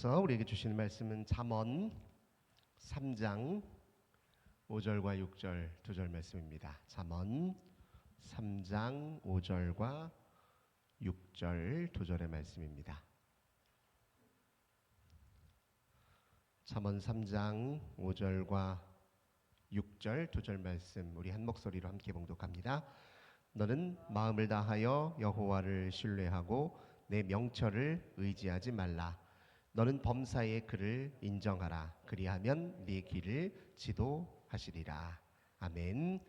하나님께서 우리에게 주시는 말씀은 잠언 3장 5절과 6절 두 절 말씀입니다. 잠언 3장 5절과 6절 두 절의 말씀입니다. 잠언 3장 5절과 6절 두 절 말씀 우리 한 목소리로 함께 봉독합니다. 너는 마음을 다하여 여호와를 신뢰하고 내 명철을 의지하지 말라. 너는 범사의 그를 인정하라. 그리하면 네 길을 지도하시리라. 아멘.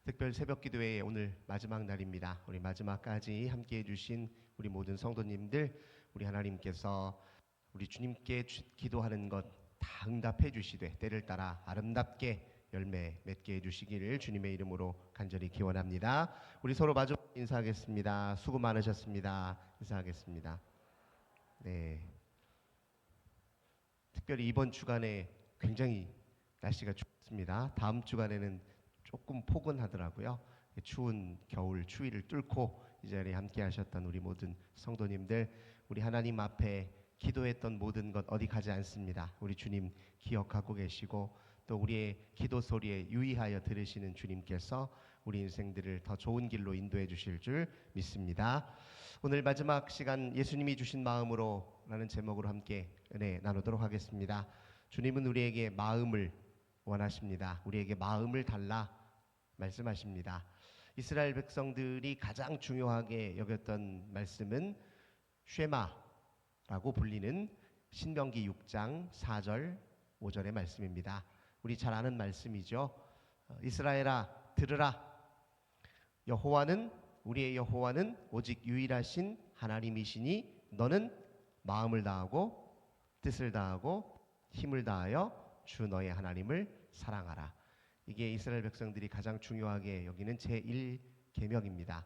특별 새벽 기도회 오늘 마지막 날입니다. 우리 마지막까지 함께해 주신 우리 모든 성도님들, 우리 하나님께서 우리 주님께 기도하는 것 다 응답해 주시되 때를 따라 아름답게 열매 맺게 해주시기를 주님의 이름으로 간절히 기원합니다. 우리 서로 마주 인사하겠습니다. 수고 많으셨습니다. 인사하겠습니다. 네. 특별히 이번 주간에 굉장히 날씨가 춥습니다. 다음 주간에는 조금 포근하더라고요. 추운 겨울 추위를 뚫고 이 자리에 함께 하셨던 우리 모든 성도님들, 우리 하나님 앞에 기도했던 모든 것 어디 가지 않습니다. 우리 주님 기억하고 계시고 또 우리의 기도 소리에 유의하여 들으시는 주님께서 우리 인생들을 더 좋은 길로 인도해 주실 줄 믿습니다. 오늘 마지막 시간 예수님이 주신 마음으로 라는 제목으로 함께 은혜 나누도록 하겠습니다. 주님은 우리에게 마음을 원하십니다. 우리에게 마음을 달라 말씀하십니다. 이스라엘 백성들이 가장 중요하게 여겼던 말씀은 쉐마라고 불리는 신명기 6장 4절 5절의 말씀입니다. 우리 잘 아는 말씀이죠. 이스라엘아 들으라. 여호와는 우리의 여호와는 오직 유일하신 하나님이시니 너는 마음을 다하고 뜻을 다하고 힘을 다하여 주 너의 하나님을 사랑하라. 이게 이스라엘 백성들이 가장 중요하게 여기는 제1계명입니다.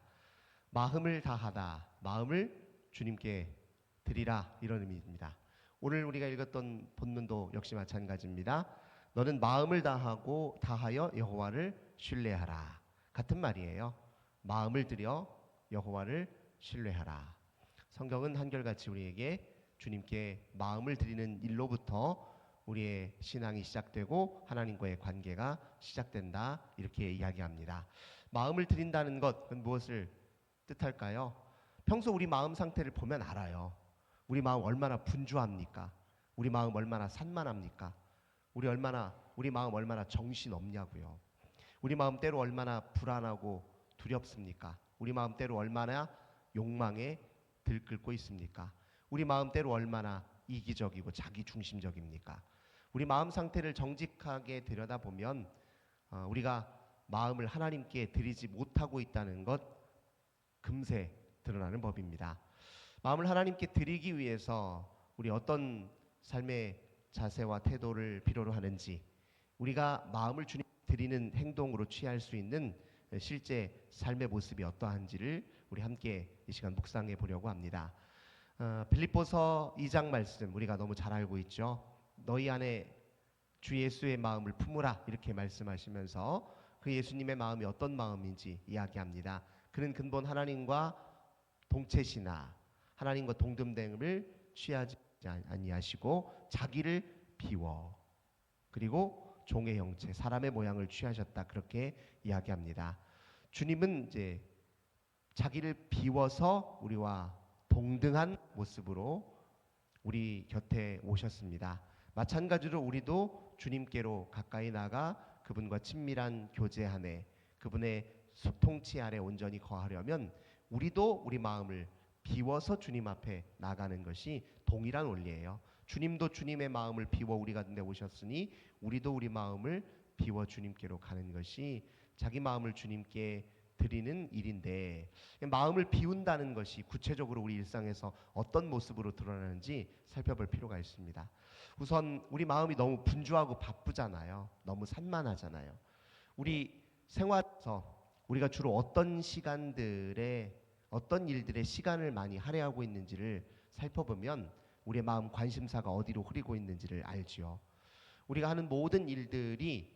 마음을 다하다, 마음을 주님께 드리라, 이런 의미입니다. 오늘 우리가 읽었던 본문도 역시 마찬가지입니다. 너는 마음을 다하여 여호와를 신뢰하라. 같은 말이에요. 마음을 들여 여호와를 신뢰하라. 성경은 한결같이 우리에게 주님께 마음을 드리는 일로부터 우리의 신앙이 시작되고 하나님과의 관계가 시작된다, 이렇게 이야기합니다. 마음을 드린다는 것은 무엇을 뜻할까요? 평소 우리 마음 상태를 보면 알아요. 우리 마음 얼마나 분주합니까? 우리 마음 얼마나 산만합니까? 우리 마음 얼마나 정신 없냐고요. 우리 마음 때로 얼마나 불안하고 두렵습니까? 우리 마음 때로 얼마나 욕망에 들끓고 있습니까? 우리 마음 때로 얼마나 이기적이고 자기 중심적입니까? 우리 마음 상태를 정직하게 들여다보면 우리가 마음을 하나님께 드리지 못하고 있다는 것 금세 드러나는 법입니다. 마음을 하나님께 드리기 위해서 우리 어떤 삶의 자세와 태도를 필요로 하는지, 우리가 마음을 주님 드리는 행동으로 취할 수 있는 실제 삶의 모습이 어떠한지를 우리 함께 이 시간 묵상해 보려고 합니다. 빌립보서 2장 말씀 우리가 너무 잘 알고 있죠. 너희 안에 주 예수의 마음을 품으라, 이렇게 말씀하시면서 그 예수님의 마음이 어떤 마음인지 이야기합니다. 그는 근본 하나님과 동체시나 하나님과 동등됨을 취하지 아니하시고 자기를 비워 그리고 종의 형체 사람의 모양을 취하셨다, 그렇게 이야기합니다. 주님은 이제 자기를 비워서 우리와 동등한 모습으로 우리 곁에 오셨습니다. 마찬가지로 우리도 주님께로 가까이 나가 그분과 친밀한 교제하네, 그분의 통치 아래 온전히 거하려면 우리도 우리 마음을 비워서 주님 앞에 나가는 것이 동일한 원리예요. 주님도 주님의 마음을 비워 우리 가운데 오셨으니 우리도 우리 마음을 비워 주님께로 가는 것이 자기 마음을 주님께 드리는 일인데, 마음을 비운다는 것이 구체적으로 우리 일상에서 어떤 모습으로 드러나는지 살펴볼 필요가 있습니다. 우선 우리 마음이 너무 분주하고 바쁘잖아요. 너무 산만하잖아요. 우리 생활에서 우리가 주로 어떤 시간들에 어떤 일들에 시간을 많이 할애하고 있는지를 살펴보면 우리의 마음 관심사가 어디로 흐리고 있는지를 알지요. 우리가 하는 모든 일들이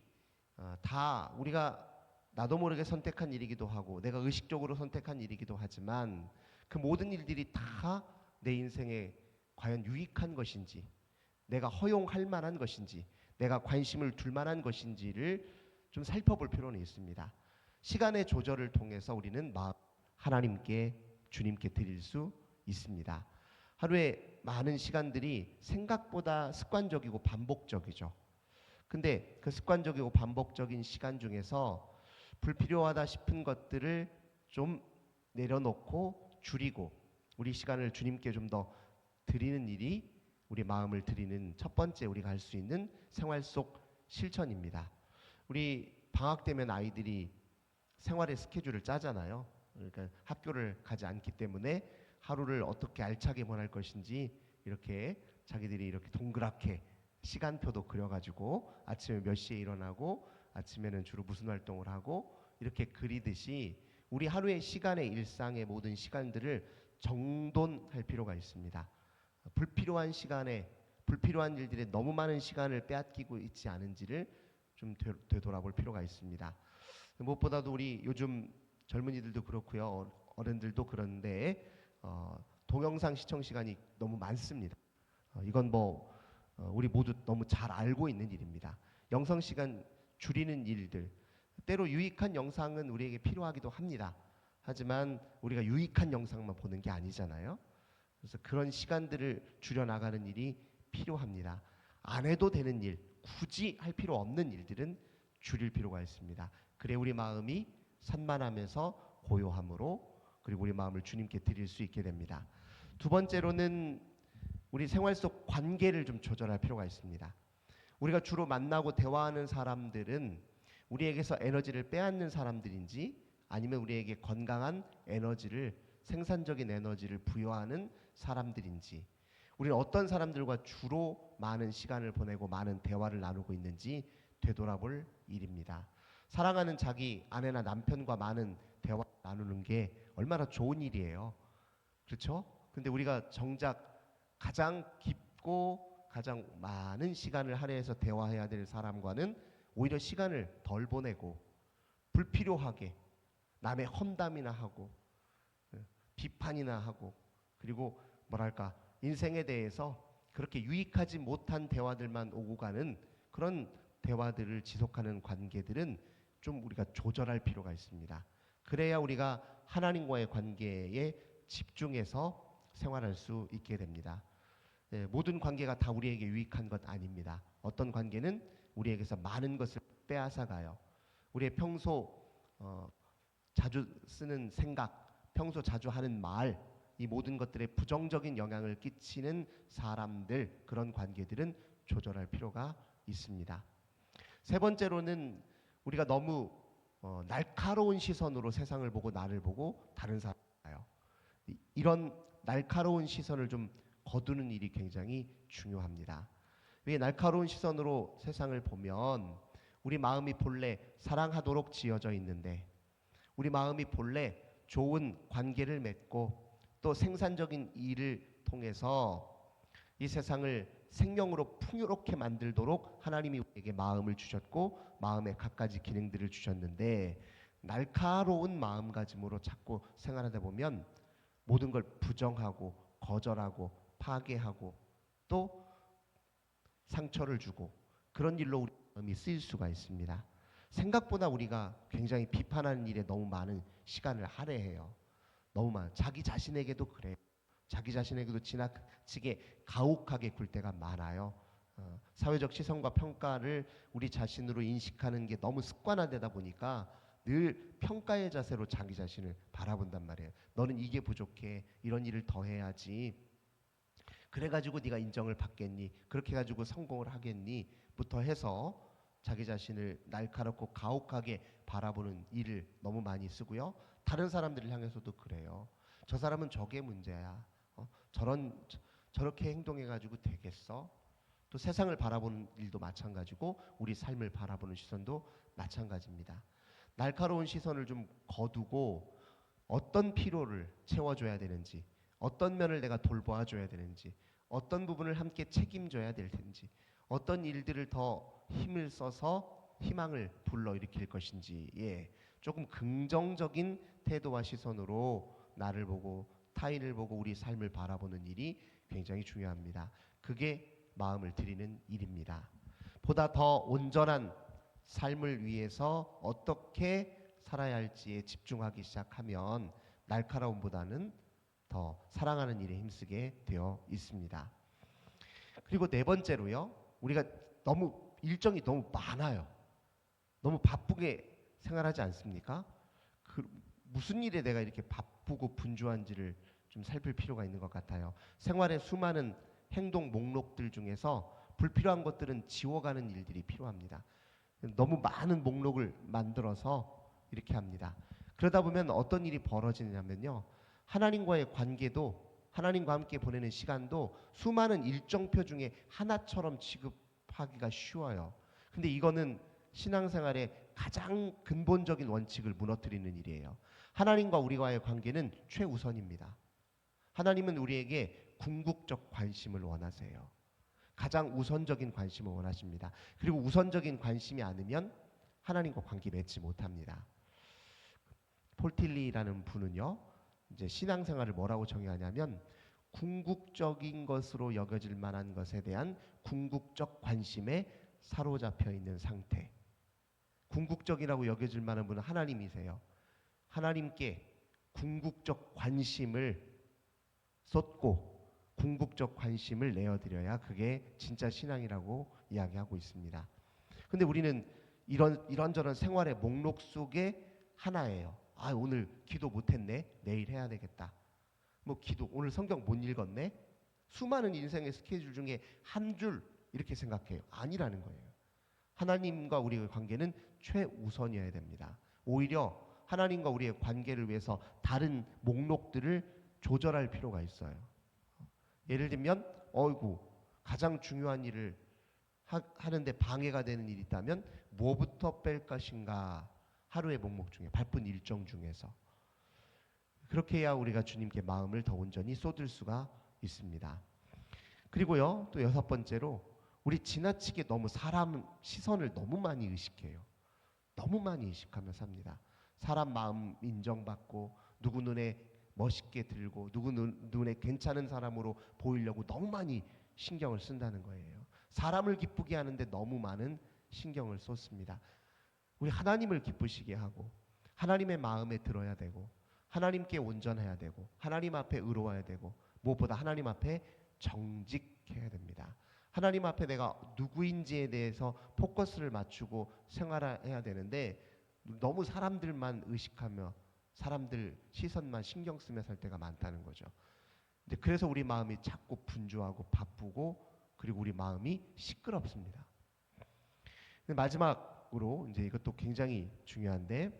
다 우리가 나도 모르게 선택한 일이기도 하고 내가 의식적으로 선택한 일이기도 하지만 그 모든 일들이 다 내 인생에 과연 유익한 것인지, 내가 허용할 만한 것인지, 내가 관심을 둘 만한 것인지를 좀 살펴볼 필요는 있습니다. 시간의 조절을 통해서 우리는 마음 하나님께, 주님께 드릴 수 있습니다. 하루에 많은 시간들이 생각보다 습관적이고 반복적이죠. 근데 그 습관적이고 반복적인 시간 중에서 불필요하다 싶은 것들을 좀 내려놓고 줄이고 우리 시간을 주님께 좀 더 드리는 일이 우리 마음을 드리는 첫 번째 우리가 할 수 있는 생활 속 실천입니다. 우리 방학 되면 아이들이 생활의 스케줄을 짜잖아요. 그러니까 학교를 가지 않기 때문에 하루를 어떻게 알차게 보낼 것인지 이렇게 자기들이 이렇게 동그랗게 시간표도 그려가지고 아침에 몇 시에 일어나고 아침에는 주로 무슨 활동을 하고 이렇게 그리듯이 우리 하루의 시간의 일상의 모든 시간들을 정돈할 필요가 있습니다. 불필요한 시간에 불필요한 일들에 너무 많은 시간을 빼앗기고 있지 않은지를 좀 되돌아볼 필요가 있습니다. 무엇보다도 우리 요즘 젊은이들도 그렇고요, 어른들도 그런데 동영상 시청 시간이 너무 많습니다. 이건 우리 모두 너무 잘 알고 있는 일입니다. 영상 시간 줄이는 일들, 때로 유익한 영상은 우리에게 필요하기도 합니다. 하지만 우리가 유익한 영상만 보는 게 아니잖아요. 그래서 그런 시간들을 줄여나가는 일이 필요합니다. 안 해도 되는 일, 굳이 할 필요 없는 일들은 줄일 필요가 있습니다. 그래 우리 마음이 산만하면서 고요함으로 그리고 우리 마음을 주님께 드릴 수 있게 됩니다. 두 번째로는 우리 생활 속 관계를 좀 조절할 필요가 있습니다. 우리가 주로 만나고 대화하는 사람들은 우리에게서 에너지를 빼앗는 사람들인지 아니면 우리에게 건강한 에너지를, 생산적인 에너지를 부여하는 사람들인지, 우리는 어떤 사람들과 주로 많은 시간을 보내고 많은 대화를 나누고 있는지 되돌아볼 일입니다. 사랑하는 자기 아내나 남편과 많은 대화 나누는 게 얼마나 좋은 일이에요. 그렇죠? 근데 우리가 정작 가장 깊고 가장 많은 시간을 할애해서 대화해야 될 사람과는 오히려 시간을 덜 보내고 불필요하게 남의 험담이나 하고 비판이나 하고 그리고 뭐랄까 인생에 대해서 그렇게 유익하지 못한 대화들만 오고 가는 그런 대화들을 지속하는 관계들은 좀 우리가 조절할 필요가 있습니다. 그래야 우리가 하나님과의 관계에 집중해서 생활할 수 있게 됩니다. 모든 관계가 다 우리에게 유익한 것 아닙니다. 어떤 관계는 우리에게서 많은 것을 빼앗아가요. 우리의 평소 자주 쓰는 생각, 평소 자주 하는 말, 이 모든 것들에 부정적인 영향을 끼치는 사람들, 그런 관계들은 조절할 필요가 있습니다. 세 번째로는 우리가 너무 날카로운 시선으로 세상을 보고 나를 보고 다른 사람을 봐요. 이런 날카로운 시선을 좀 거두는 일이 굉장히 중요합니다. 왜 날카로운 시선으로 세상을 보면 우리 마음이 본래 사랑하도록 지어져 있는데 우리 마음이 본래 좋은 관계를 맺고 또 생산적인 일을 통해서 이 세상을 생명으로 풍요롭게 만들도록 하나님이 우리에게 마음을 주셨고 마음의 갖가지 기능들을 주셨는데 날카로운 마음가짐으로 자꾸 생활하다 보면 모든 걸 부정하고 거절하고 파괴하고 또 상처를 주고 그런 일로 우리 마음이 쓰일 수가 있습니다. 생각보다 우리가 굉장히 비판하는 일에 너무 많은 시간을 할애해요. 너무 많아. 자기 자신에게도 그래요. 자기 자신에게도 지나치게 가혹하게 굴 때가 많아요. 사회적 시선과 평가를 우리 자신으로 인식하는 게 너무 습관화되다 보니까 늘 평가의 자세로 자기 자신을 바라본단 말이에요. 너는 이게 부족해. 이런 일을 더 해야지. 그래가지고 네가 인정을 받겠니? 그렇게 해가지고 성공을 하겠니? 부터 해서 자기 자신을 날카롭고 가혹하게 바라보는 일을 너무 많이 쓰고요. 다른 사람들을 향해서도 그래요. 저 사람은 저게 문제야. 저렇게 행동해가지고 되겠어? 또 세상을 바라보는 일도 마찬가지고 우리 삶을 바라보는 시선도 마찬가지입니다. 날카로운 시선을 좀 거두고 어떤 필요를 채워줘야 되는지, 어떤 면을 내가 돌봐줘야 되는지, 어떤 부분을 함께 책임져야 될 텐지, 어떤 일들을 더 힘을 써서 희망을 불러일으킬 것인지에 조금 긍정적인 태도와 시선으로 나를 보고 타인을 보고 우리 삶을 바라보는 일이 굉장히 중요합니다. 그게 마음을 드리는 일입니다. 보다 더 온전한 삶을 위해서 어떻게 살아야 할지에 집중하기 시작하면 날카로움보다는 더 사랑하는 일에 힘쓰게 되어 있습니다. 그리고 네 번째로요. 우리가 일정이 너무 많아요. 너무 바쁘게 생활하지 않습니까? 무슨 일에 내가 이렇게 바쁘고 분주한지를 좀 살필 필요가 있는 것 같아요. 생활의 수많은 행동 목록들 중에서 불필요한 것들은 지워가는 일들이 필요합니다. 너무 많은 목록을 만들어서 이렇게 합니다. 그러다 보면 어떤 일이 벌어지냐면요. 하나님과의 관계도, 하나님과 함께 보내는 시간도 수많은 일정표 중에 하나처럼 취급하기가 쉬워요. 근데 이거는 신앙생활의 가장 근본적인 원칙을 무너뜨리는 일이에요. 하나님과 우리와의 관계는 최우선입니다. 하나님은 우리에게 궁극적 관심을 원하세요. 가장 우선적인 관심을 원하십니다. 그리고 우선적인 관심이 않으면 하나님과 관계 맺지 못합니다. 폴틸리라는 분은요, 이제 신앙생활을 뭐라고 정의하냐면 궁극적인 것으로 여겨질 만한 것에 대한 궁극적 관심에 사로잡혀 있는 상태. 궁극적이라고 여겨질 만한 분은 하나님이세요. 하나님께 궁극적 관심을 쏟고 궁극적 관심을 내어드려야 그게 진짜 신앙이라고 이야기하고 있습니다. 근데 우리는 이런저런 생활의 목록 속에 하나예요. 아, 오늘 기도 못했네. 내일 해야 되겠다. 기도 오늘 성경 못 읽었네. 수많은 인생의 스케줄 중에 한 줄 이렇게 생각해요. 아니라는 거예요. 하나님과 우리의 관계는 최우선이어야 됩니다. 오히려 하나님과 우리의 관계를 위해서 다른 목록들을 조절할 필요가 있어요. 예를 들면 가장 중요한 일을 하는데 방해가 되는 일이 있다면 뭐부터 뺄 것인가. 하루의 목록 중에 바쁜 일정 중에서 그렇게 해야 우리가 주님께 마음을 더 온전히 쏟을 수가 있습니다. 그리고요, 또 여섯 번째로 우리 지나치게 너무 사람 시선을 너무 많이 의식해요. 너무 많이 의식하며 삽니다. 사람 마음 인정받고 누구 눈에 멋있게 들고 누구 눈에 괜찮은 사람으로 보이려고 너무 많이 신경을 쓴다는 거예요. 사람을 기쁘게 하는데 너무 많은 신경을 쏟습니다. 우리 하나님을 기쁘시게 하고 하나님의 마음에 들어야 되고 하나님께 온전해야 되고 하나님 앞에 의로워야 되고 무엇보다 하나님 앞에 정직해야 됩니다. 하나님 앞에 내가 누구인지에 대해서 포커스를 맞추고 생활해야 되는데 너무 사람들만 의식하며 사람들 시선만 신경 쓰며 살 때가 많다는 거죠. 근데 그래서 우리 마음이 자꾸 분주하고 바쁘고 그리고 우리 마음이 시끄럽습니다. 근데 마지막으로 이제 이것도 굉장히 중요한데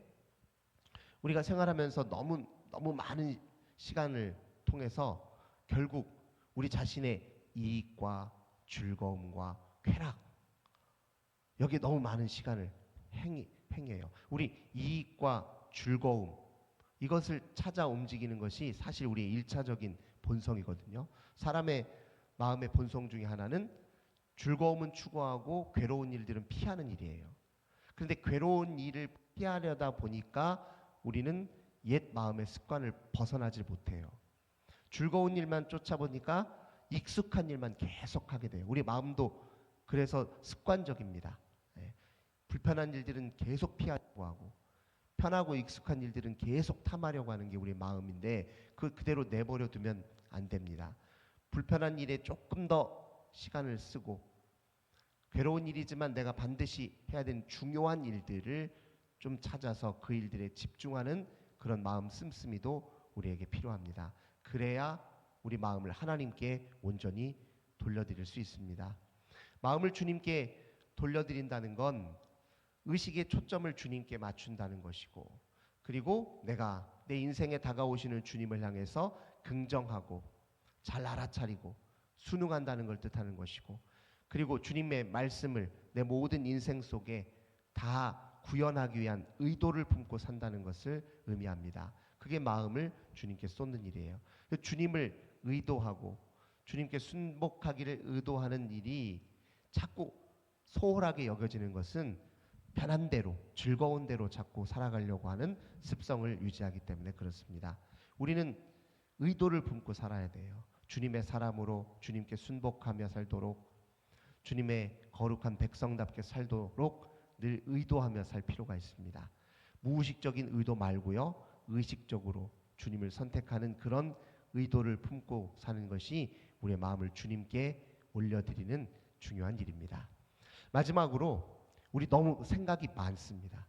우리가 생활하면서 너무 많은 시간을 통해서 결국 우리 자신의 이익과 즐거움과 쾌락 여기에 너무 많은 시간을 행해요. 우리 이익과 즐거움 이것을 찾아 움직이는 것이 사실 우리의 1차적인 본성이거든요. 사람의 마음의 본성 중에 하나는 즐거움은 추구하고 괴로운 일들은 피하는 일이에요. 그런데 괴로운 일을 피하려다 보니까 우리는 옛 마음의 습관을 벗어나질 못해요. 즐거운 일만 쫓아보니까 익숙한 일만 계속하게 돼요. 우리 마음도 그래서 습관적입니다. 불편한 일들은 계속 피하려고 하고 편하고 익숙한 일들은 계속 탐하려고 하는 게 우리 마음인데 그대로 내버려 두면 안 됩니다. 불편한 일에 조금 더 시간을 쓰고 괴로운 일이지만 내가 반드시 해야 되는 중요한 일들을 좀 찾아서 그 일들에 집중하는 그런 마음 씀씀이도 우리에게 필요합니다. 그래야 우리 마음을 하나님께 온전히 돌려드릴 수 있습니다. 마음을 주님께 돌려드린다는 건 의식의 초점을 주님께 맞춘다는 것이고 그리고 내가 내 인생에 다가오시는 주님을 향해서 긍정하고 잘 알아차리고 순응한다는 걸 뜻하는 것이고 그리고 주님의 말씀을 내 모든 인생 속에 다 구현하기 위한 의도를 품고 산다는 것을 의미합니다. 그게 마음을 주님께 쏟는 일이에요. 주님을 의도하고 주님께 순복하기를 의도하는 일이 자꾸 소홀하게 여겨지는 것은 편한 대로 즐거운 대로 자꾸 살아가려고 하는 습성을 유지하기 때문에 그렇습니다. 우리는 의도를 품고 살아야 돼요. 주님의 사람으로 주님께 순복하며 살도록 주님의 거룩한 백성답게 살도록 늘 의도하며 살 필요가 있습니다. 무의식적인 의도 말고요, 의식적으로 주님을 선택하는 그런 의도를 품고 사는 것이 우리의 마음을 주님께 올려드리는 중요한 일입니다. 마지막으로 우리 너무 생각이 많습니다.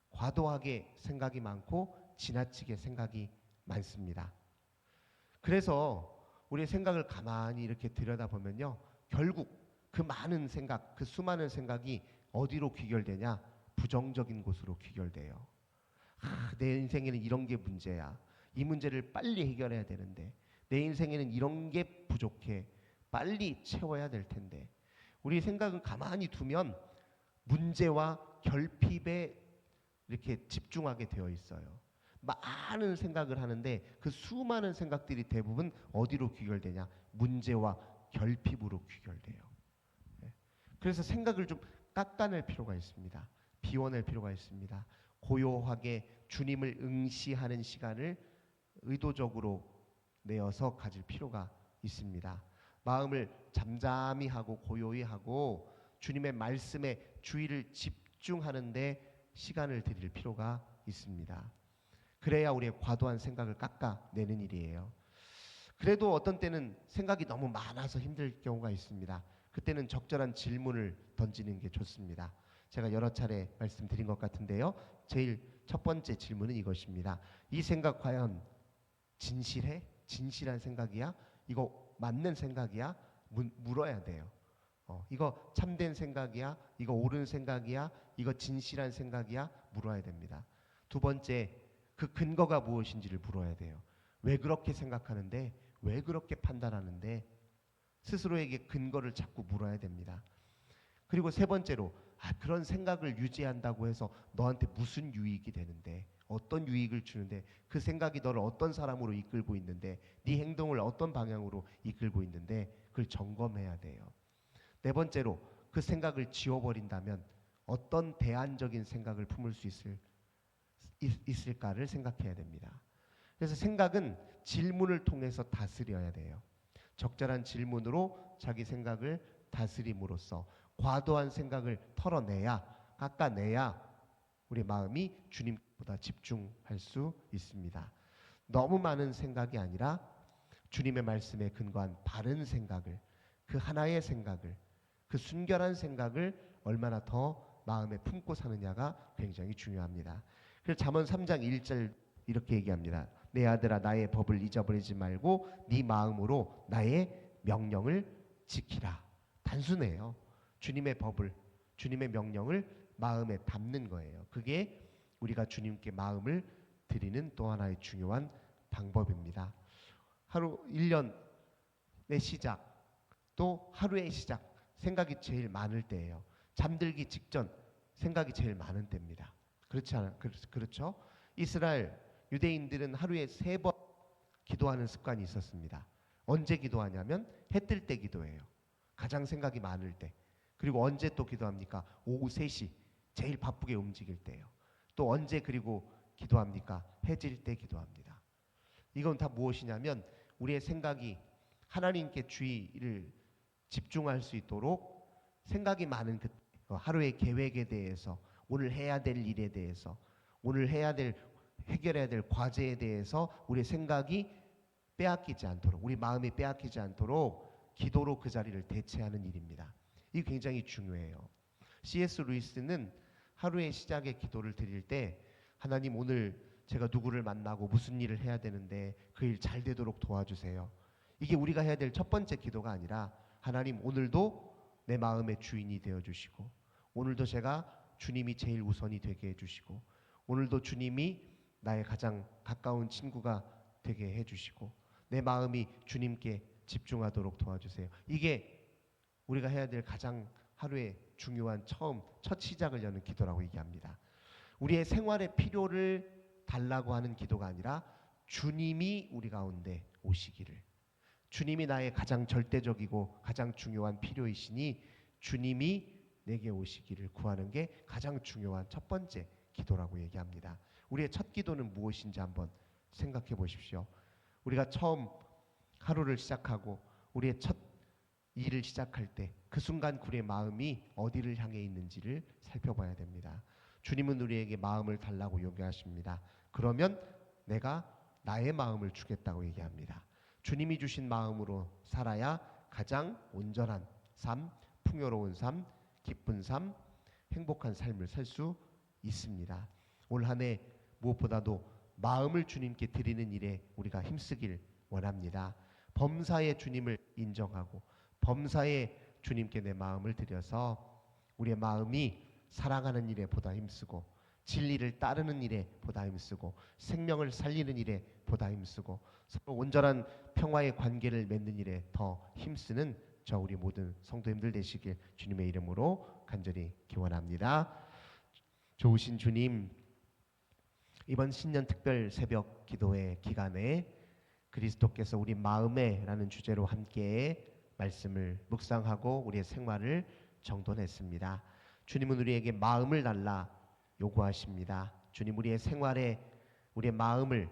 과도하게 생각이 많고 지나치게 생각이 많습니다. 그래서 우리의 생각을 가만히 이렇게 들여다보면요, 결국 그 많은 생각, 그 수많은 생각이 어디로 귀결되냐? 부정적인 곳으로 귀결돼요. 내 인생에는 이런 게 문제야. 이 문제를 빨리 해결해야 되는데, 내 인생에는 이런 게 부족해. 빨리 채워야 될 텐데. 우리 생각은 가만히 두면 문제와 결핍에 이렇게 집중하게 되어 있어요. 많은 생각을 하는데 그 수많은 생각들이 대부분 어디로 귀결되냐? 문제와 결핍으로 귀결돼요. 그래서 생각을 좀 깎아낼 필요가 있습니다. 비워낼 필요가 있습니다. 고요하게 주님을 응시하는 시간을 의도적으로 내어서 가질 필요가 있습니다. 마음을 잠잠히 하고 고요히 하고 주님의 말씀에 주의를 집중하는데 시간을 드릴 필요가 있습니다. 그래야 우리의 과도한 생각을 깎아내는 일이에요. 그래도 어떤 때는 생각이 너무 많아서 힘들 경우가 있습니다. 그때는 적절한 질문을 던지는 게 좋습니다. 제가 여러 차례 말씀드린 것 같은데요, 제일 첫 번째 질문은 이것입니다. 이 생각 과연 진실해? 진실한 생각이야? 이거 맞는 생각이야? 물어야 돼요. 이거 참된 생각이야? 이거 옳은 생각이야? 이거 진실한 생각이야? 물어야 됩니다. 두 번째, 그 근거가 무엇인지를 물어야 돼요. 왜 그렇게 생각하는데? 왜 그렇게 판단하는데? 스스로에게 근거를 자꾸 물어야 됩니다. 그리고 세 번째로, 그런 생각을 유지한다고 해서 너한테 무슨 유익이 되는데, 어떤 유익을 주는데, 그 생각이 너를 어떤 사람으로 이끌고 있는데, 네 행동을 어떤 방향으로 이끌고 있는데, 그걸 점검해야 돼요. 네 번째로, 그 생각을 지워버린다면 어떤 대안적인 생각을 품을 수 있을까를 생각해야 됩니다. 그래서 생각은 질문을 통해서 다스려야 돼요. 적절한 질문으로 자기 생각을 다스림으로써 과도한 생각을 털어내야, 깎아내야 우리 마음이 주님보다 집중할 수 있습니다. 너무 많은 생각이 아니라 주님의 말씀에 근거한 바른 생각을, 그 하나의 생각을, 그 순결한 생각을 얼마나 더 마음에 품고 사느냐가 굉장히 중요합니다. 그래서 잠언 3장 1절 이렇게 얘기합니다. 내 아들아, 나의 법을 잊어버리지 말고 네 마음으로 나의 명령을 지키라. 단순해요. 주님의 법을, 주님의 명령을 마음에 담는 거예요. 그게 우리가 주님께 마음을 드리는 또 하나의 중요한 방법입니다. 하루 1년의 시작, 또 하루의 시작, 생각이 제일 많을 때예요. 잠들기 직전 생각이 제일 많은 때입니다. 그렇죠? 이스라엘 유대인들은 하루에 3번 기도하는 습관이 있었습니다. 언제 기도하냐면 해 뜰 때 기도해요. 가장 생각이 많을 때. 그리고 언제 또 기도합니까? 오후 3시 제일 바쁘게 움직일 때예요. 또 언제 그리고 기도합니까? 해질 때 기도합니다. 이건 다 무엇이냐면 우리의 생각이 하나님께 주의를 집중할 수 있도록 생각이 많은 그 하루의 계획에 대해서, 오늘 해야 될 일에 대해서, 오늘 해결해야 될 과제에 대해서 우리의 생각이 빼앗기지 않도록, 우리 마음이 빼앗기지 않도록 기도로 그 자리를 대체하는 일입니다. 이게 굉장히 중요해요. C.S. 루이스는 하루의 시작에 기도를 드릴 때, 하나님, 오늘 제가 누구를 만나고 무슨 일을 해야 되는데 그 일 잘 되도록 도와주세요. 이게 우리가 해야 될 첫 번째 기도가 아니라, 하나님, 오늘도 내 마음의 주인이 되어주시고, 오늘도 제가 주님이 제일 우선이 되게 해주시고, 오늘도 주님이 나의 가장 가까운 친구가 되게 해주시고, 내 마음이 주님께 집중하도록 도와주세요. 이게 우리가 해야 될 가장 하루의 중요한 첫 시작을 여는 기도라고 얘기합니다. 우리의 생활의 필요를 달라고 하는 기도가 아니라 주님이 우리 가운데 오시기를, 주님이 나의 가장 절대적이고 가장 중요한 필요이시니 주님이 내게 오시기를 구하는 게 가장 중요한 첫 번째 기도라고 얘기합니다. 우리의 첫 기도는 무엇인지 한번 생각해 보십시오. 우리가 처음 하루를 시작하고 우리의 첫 일을 시작할 때 그 순간 우리의 마음이 어디를 향해 있는지를 살펴봐야 됩니다. 주님은 우리에게 마음을 달라고 요구하십니다. 그러면 내가 나의 마음을 주겠다고 얘기합니다. 주님이 주신 마음으로 살아야 가장 온전한 삶, 풍요로운 삶, 기쁜 삶, 행복한 삶을 살 수 있습니다. 올 한 해 무엇보다도 마음을 주님께 드리는 일에 우리가 힘쓰길 원합니다. 범사에 주님을 인정하고 범사에 주님께 내 마음을 드려서 우리의 마음이 사랑하는 일에 보다 힘쓰고 진리를 따르는 일에 보다 힘쓰고 생명을 살리는 일에 보다 힘쓰고 서로 온전한 평화의 관계를 맺는 일에 더 힘쓰는 저 우리 모든 성도님들 되시길 주님의 이름으로 간절히 기원합니다. 좋으신 주님, 이번 신년 특별 새벽 기도회 기간에 그리스도께서 우리 마음에 라는 주제로 함께 말씀을 묵상하고 우리의 생활을 정돈했습니다. 주님은 우리에게 마음을 달라 요구하십니다. 주님, 우리의 생활에 우리의 마음을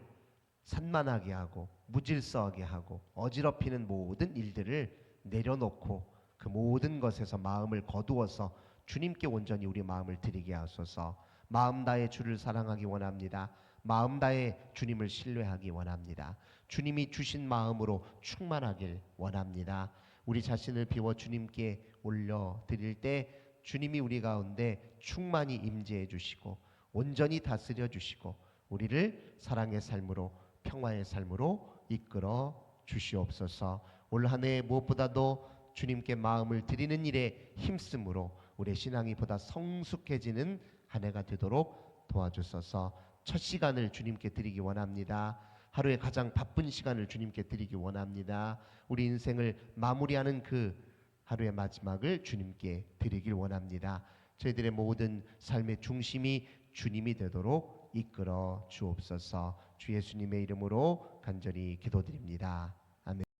산만하게 하고 무질서하게 하고 어지럽히는 모든 일들을 내려놓고 그 모든 것에서 마음을 거두어서 주님께 온전히 우리 마음을 드리게 하소서. 마음 다해 주를 사랑하기 원합니다. 마음 다해 주님을 신뢰하기 원합니다. 주님이 주신 마음으로 충만하길 원합니다. 우리 자신을 비워 주님께 올려드릴 때 주님이 우리 가운데 충만히 임재해 주시고 온전히 다스려 주시고 우리를 사랑의 삶으로 평화의 삶으로 이끌어 주시옵소서. 올 한 해 무엇보다도 주님께 마음을 드리는 일에 힘쓰므로 우리의 신앙이 보다 성숙해지는 한 해가 되도록 도와주소서. 첫 시간을 주님께 드리기 원합니다. 하루의 가장 바쁜 시간을 주님께 드리기 원합니다. 우리 인생을 마무리하는 그 하루의 마지막을 주님께 드리길 원합니다. 저희들의 모든 삶의 중심이 주님이 되도록 이끌어 주옵소서. 주 예수님의 이름으로 간절히 기도드립니다.